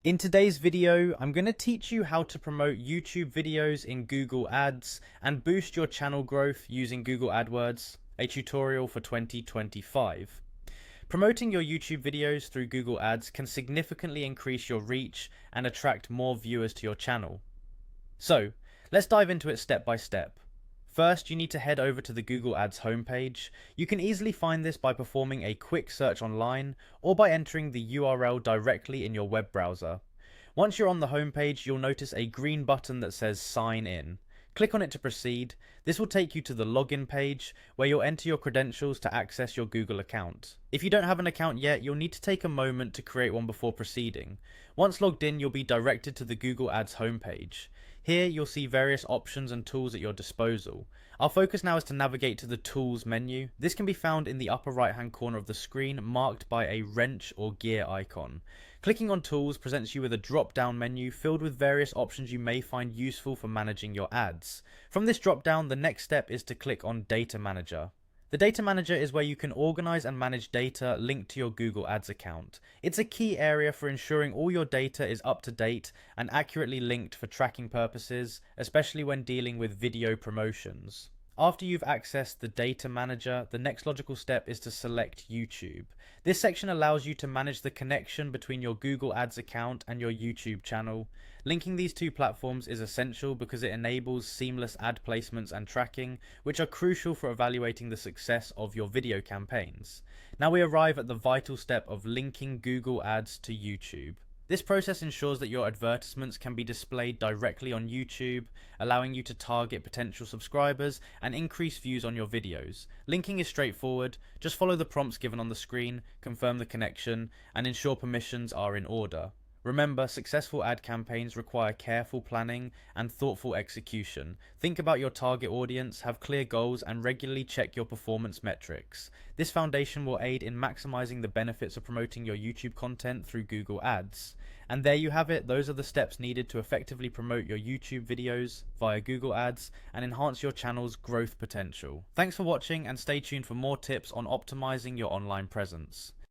In today's video, I'm going to teach you how to promote YouTube videos in Google Ads and boost your channel growth using Google Adwords, a tutorial for 2025. Promoting your YouTube videos through Google Ads can significantly increase your reach and attract more viewers to your channel. So, let's dive into it step by step. First, you need to head over to the Google Ads homepage. You can easily find this by performing a quick search online or by entering the URL directly in your web browser. Once you're on the homepage, you'll notice a green button that says Sign In. Click on it to proceed. This will take you to the login page where you'll enter your credentials to access your Google account. If you don't have an account yet, you'll need to take a moment to create one before proceeding. Once logged in, you'll be directed to the Google Ads homepage. Here you'll see various options and tools at your disposal. Our focus now is to navigate to the Tools menu. This can be found in the upper right hand corner of the screen, marked by a wrench or gear icon. Clicking on Tools presents you with a drop down menu filled with various options you may find useful for managing your ads. From this drop down, the next step is to click on Data Manager. The Data Manager is where you can organize and manage data linked to your Google Ads account. It's a key area for ensuring all your data is up to date and accurately linked for tracking purposes, especially when dealing with video promotions. After you've accessed the Data Manager, the next logical step is to select YouTube. This section allows you to manage the connection between your Google Ads account and your YouTube channel. Linking these two platforms is essential because it enables seamless ad placements and tracking, which are crucial for evaluating the success of your video campaigns. Now we arrive at the vital step of linking Google Ads to YouTube. This process ensures that your advertisements can be displayed directly on YouTube, allowing you to target potential subscribers and increase views on your videos. Linking is straightforward. Just follow the prompts given on the screen, confirm the connection, and ensure permissions are in order. Remember, successful ad campaigns require careful planning and thoughtful execution. Think about your target audience, have clear goals, and regularly check your performance metrics. This foundation will aid in maximizing the benefits of promoting your YouTube content through Google Ads. And there you have it. Those are the steps needed to effectively promote your YouTube videos via Google Ads and enhance your channel's growth potential. Thanks for watching, and stay tuned for more tips on optimizing your online presence.